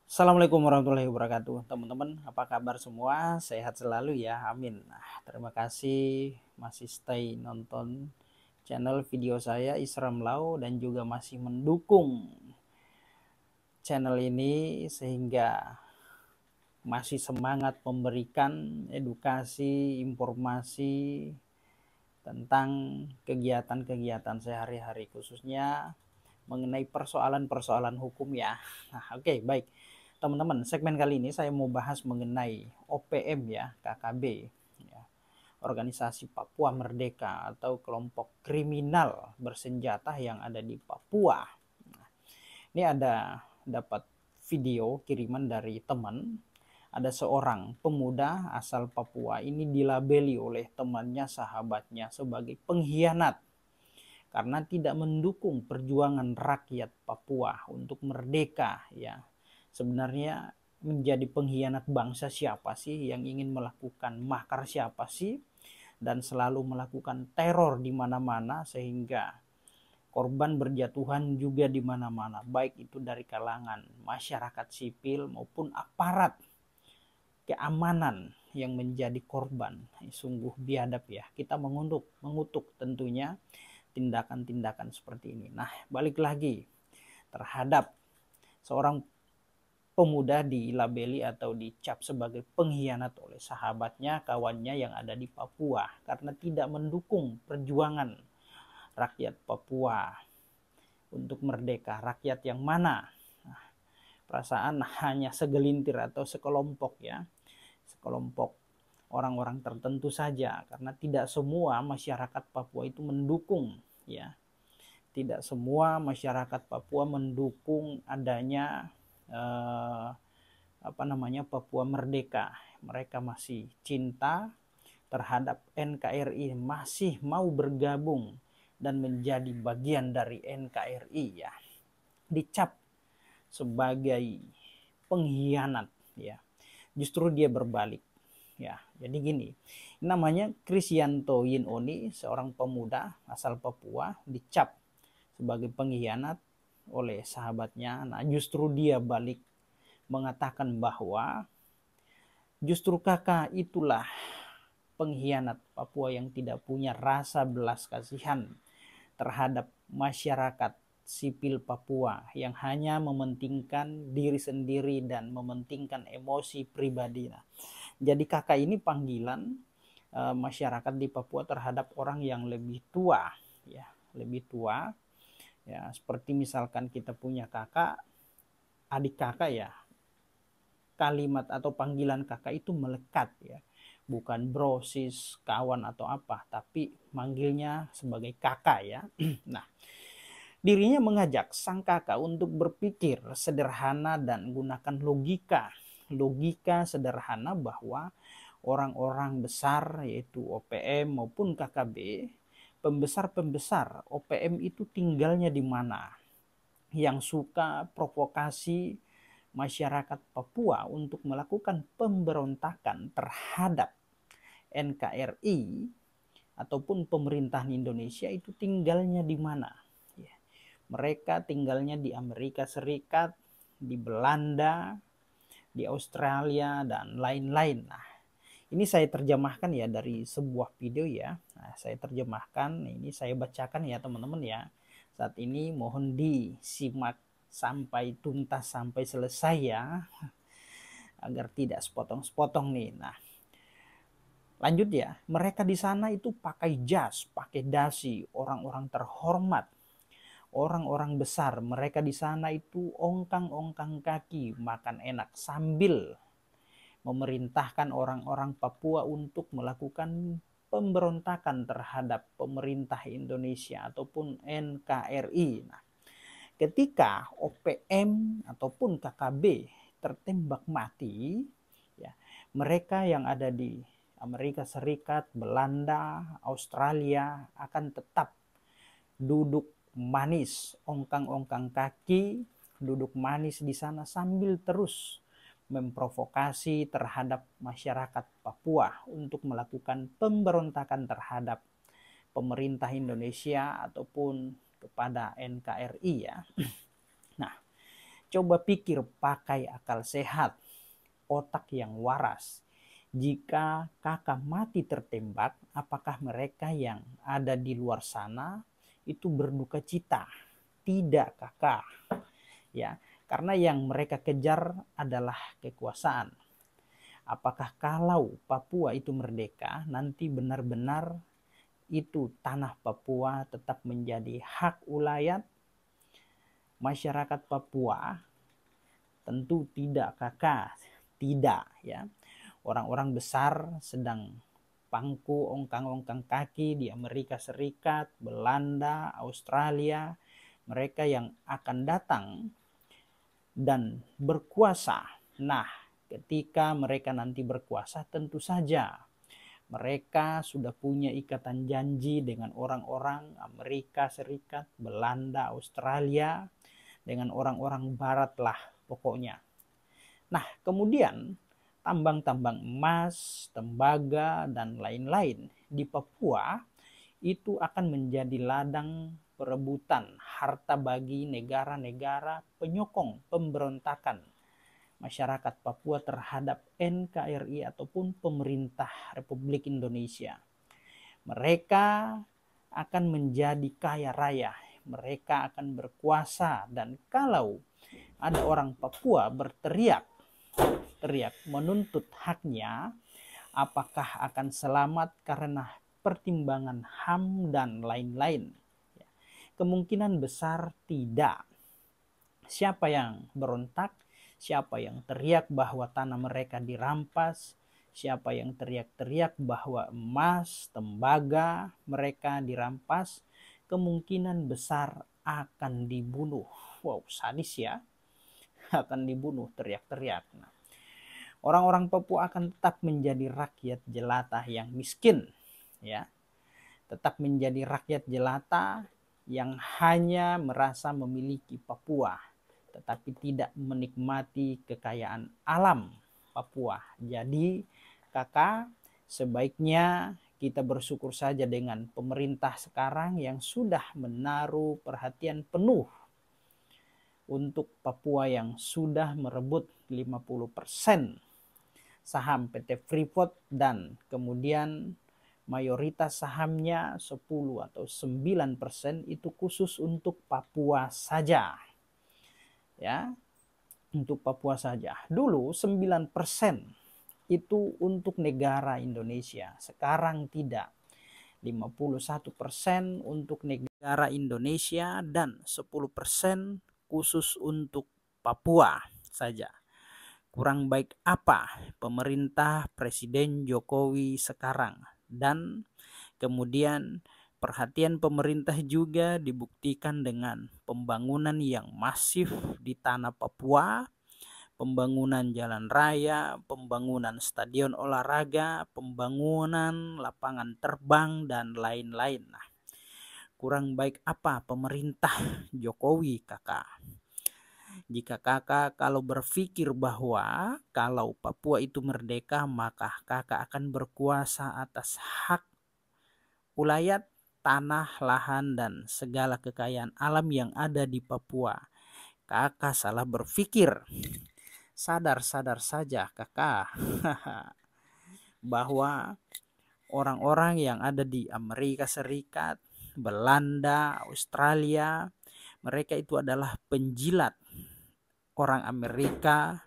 Assalamualaikum warahmatullahi wabarakatuh. Teman-teman, apa kabar semua? Sehat selalu ya, amin. Nah, terima kasih masih stay nonton channel video saya Isram Lau dan juga masih mendukung channel ini sehingga masih semangat memberikan edukasi, informasi tentang kegiatan-kegiatan sehari-hari, khususnya mengenai persoalan-persoalan hukum ya. Nah, oke, baik. Teman-teman, segmen kali ini saya mau bahas mengenai OPM ya, KKB, ya, Organisasi Papua Merdeka atau kelompok kriminal bersenjata yang ada di Papua. Nah, ini ada dapat video kiriman dari teman. Ada seorang pemuda asal Papua ini dilabeli oleh temannya, sahabatnya sebagai pengkhianat karena tidak mendukung perjuangan rakyat Papua untuk merdeka ya. Sebenarnya menjadi pengkhianat bangsa siapa sih, yang ingin melakukan makar siapa sih, dan selalu melakukan teror di mana-mana sehingga korban berjatuhan juga di mana-mana, baik itu dari kalangan masyarakat sipil maupun aparat keamanan yang menjadi korban. Sungguh biadab ya, kita mengutuk tentunya tindakan-tindakan seperti ini. Nah, balik lagi terhadap seorang pemuda dilabeli atau dicap sebagai pengkhianat oleh sahabatnya, kawannya yang ada di Papua karena tidak mendukung perjuangan rakyat Papua untuk merdeka. Rakyat yang mana? Nah, perasaan hanya segelintir atau sekelompok ya, sekelompok orang-orang tertentu saja, karena tidak semua masyarakat Papua itu mendukung ya. Tidak semua masyarakat Papua mendukung adanya Papua merdeka. Mereka masih cinta terhadap NKRI, masih mau bergabung dan menjadi bagian dari NKRI ya. Dicap sebagai pengkhianat ya. Justru dia berbalik ya. Jadi gini, namanya Krisyanto Yinoni, seorang pemuda asal Papua, dicap sebagai pengkhianat oleh sahabatnya. Nah, justru dia balik mengatakan bahwa justru kakak itulah pengkhianat Papua yang tidak punya rasa belas kasihan terhadap masyarakat sipil Papua, yang hanya mementingkan diri sendiri dan mementingkan emosi pribadi. Nah, jadi kakak ini panggilan masyarakat di Papua terhadap orang yang lebih tua ya, lebih tua ya, seperti misalkan kita punya kakak, adik kakak ya, kalimat atau panggilan kakak itu melekat ya, bukan bro, sis, kawan atau apa, tapi manggilnya sebagai kakak ya. Nah, dirinya mengajak sang kakak untuk berpikir sederhana dan gunakan logika sederhana bahwa orang-orang besar yaitu OPM maupun KKB, pembesar-pembesar OPM itu tinggalnya di mana, yang suka provokasi masyarakat Papua untuk melakukan pemberontakan terhadap NKRI ataupun pemerintahan Indonesia itu tinggalnya di mana. Ya, mereka tinggalnya di Amerika Serikat, di Belanda, di Australia, dan lain-lain. Nah, ini saya terjemahkan ya dari sebuah video ya. Nah, saya terjemahkan, ini saya bacakan ya teman-teman ya. Saat ini mohon disimak sampai tuntas, sampai selesai ya, agar tidak sepotong-sepotong nih. Nah, lanjut ya. Mereka di sana itu pakai jas, pakai dasi, orang-orang terhormat, orang-orang besar. Mereka di sana itu ongkang-ongkang kaki, makan enak sambil memerintahkan orang-orang Papua untuk melakukan pemberontakan terhadap pemerintah Indonesia ataupun NKRI. Nah, ketika OPM ataupun KKB tertembak mati, ya, mereka yang ada di Amerika Serikat, Belanda, Australia akan tetap duduk manis, ongkang-ongkang kaki, duduk manis di sana sambil terus memprovokasi terhadap masyarakat Papua untuk melakukan pemberontakan terhadap pemerintah Indonesia ataupun kepada NKRI ya. Nah, Coba pikir pakai akal sehat, otak yang waras. Jika kakak mati tertembak, apakah mereka yang ada di luar sana itu berduka cita? Tidak, kakak. Ya, karena yang mereka kejar adalah kekuasaan. Apakah kalau Papua itu merdeka, nanti benar-benar itu tanah Papua tetap menjadi hak ulayat masyarakat Papua? Tentu tidak, kakak. Tidak, ya. Orang-orang besar sedang pangku ongkang-ongkang kaki di Amerika Serikat, Belanda, Australia. Mereka yang akan datang dan berkuasa. Nah, ketika mereka nanti berkuasa, tentu saja mereka sudah punya ikatan janji dengan orang-orang Amerika Serikat, Belanda, Australia, dengan orang-orang barat lah pokoknya. Nah, kemudian tambang-tambang emas, tembaga, dan lain-lain di Papua itu akan menjadi ladang perebutan harta bagi negara-negara penyokong pemberontakan masyarakat Papua terhadap NKRI ataupun pemerintah Republik Indonesia. Mereka akan menjadi kaya raya, mereka akan berkuasa, dan kalau ada orang Papua berteriak menuntut haknya, apakah akan selamat karena pertimbangan HAM dan lain-lain? Kemungkinan besar tidak. Siapa yang berontak? Siapa yang teriak bahwa tanah mereka dirampas? Siapa yang teriak-teriak bahwa emas, tembaga mereka dirampas? Kemungkinan besar akan dibunuh. Wow, sadis ya. Akan dibunuh, teriak-teriak. Nah, orang-orang Papua akan tetap menjadi rakyat jelata yang miskin, ya. Tetap menjadi rakyat jelata yang hanya merasa memiliki Papua, tetapi tidak menikmati kekayaan alam Papua. Jadi, kakak, sebaiknya kita bersyukur saja dengan pemerintah sekarang yang sudah menaruh perhatian penuh untuk Papua yang sudah merebut 50% saham PT Freeport, dan kemudian mayoritas sahamnya 10 atau 9% itu khusus untuk Papua saja. Ya, untuk Papua saja. Dulu 9% itu untuk negara Indonesia, sekarang tidak. 51% untuk negara Indonesia dan 10% khusus untuk Papua saja. Kurang baik apa pemerintah Presiden Jokowi sekarang? Dan kemudian perhatian pemerintah juga dibuktikan dengan pembangunan yang masif di tanah Papua, pembangunan jalan raya, pembangunan stadion olahraga, pembangunan lapangan terbang, dan lain-lain. Nah, kurang baik apa pemerintah Jokowi, kakak? Jika kakak kalau berpikir bahwa kalau Papua itu merdeka, maka kakak akan berkuasa atas hak ulayat, tanah, lahan, dan segala kekayaan alam yang ada di Papua. Kakak salah berpikir. Sadar-sadar saja kakak bahwa orang-orang yang ada di Amerika Serikat, Belanda, Australia, mereka itu adalah penjilat orang Amerika,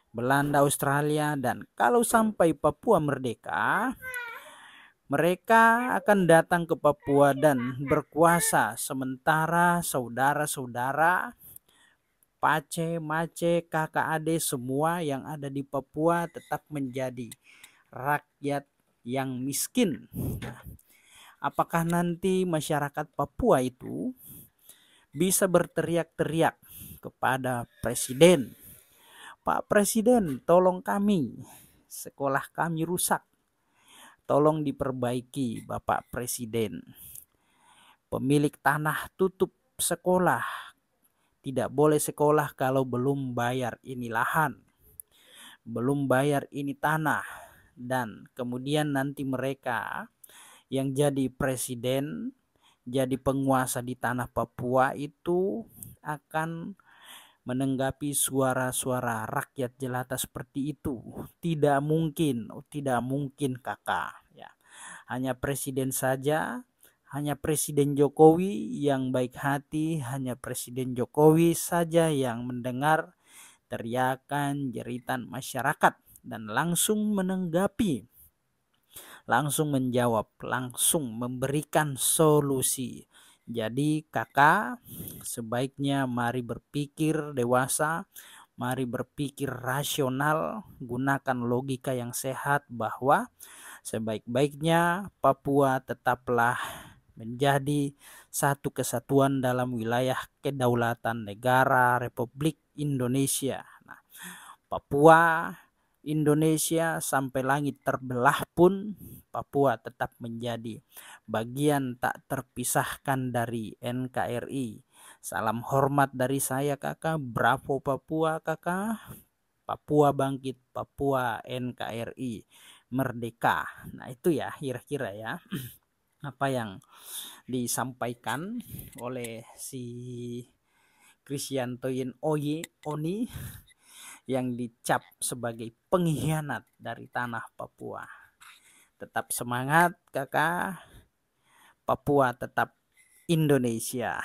Belanda, Australia, dan kalau sampai Papua merdeka, mereka akan datang ke Papua dan berkuasa, sementara saudara-saudara, pace, mace, kakak ade, semua yang ada di Papua tetap menjadi rakyat yang miskin. Nah, apakah nanti masyarakat Papua itu bisa berteriak-teriak kepada presiden, "Pak Presiden, tolong kami, sekolah kami rusak, tolong diperbaiki Bapak Presiden. Pemilik tanah tutup sekolah, tidak boleh sekolah kalau belum bayar ini lahan, belum bayar ini tanah." Dan kemudian nanti mereka yang jadi presiden, jadi penguasa di tanah Papua itu akan menanggapi suara-suara rakyat jelata seperti itu. Tidak mungkin, tidak mungkin kakak. Ya, hanya presiden saja, hanya Presiden Jokowi yang baik hati, hanya Presiden Jokowi saja yang mendengar teriakan jeritan masyarakat dan langsung menanggapi, langsung menjawab, langsung memberikan solusi. Jadi kakak, sebaiknya mari berpikir dewasa, mari berpikir rasional, gunakan logika yang sehat bahwa sebaik-baiknya Papua tetaplah menjadi satu kesatuan dalam wilayah kedaulatan negara Republik Indonesia. Nah, Papua, Indonesia sampai langit terbelah pun Papua tetap menjadi bagian tak terpisahkan dari NKRI. Salam hormat dari saya kakak, bravo Papua kakak. Papua bangkit, Papua NKRI merdeka. Nah itu ya kira-kira ya apa yang disampaikan oleh si Krisyantoyin Oni yang dicap sebagai pengkhianat dari tanah Papua. Tetap semangat kakak, Papua tetap Indonesia.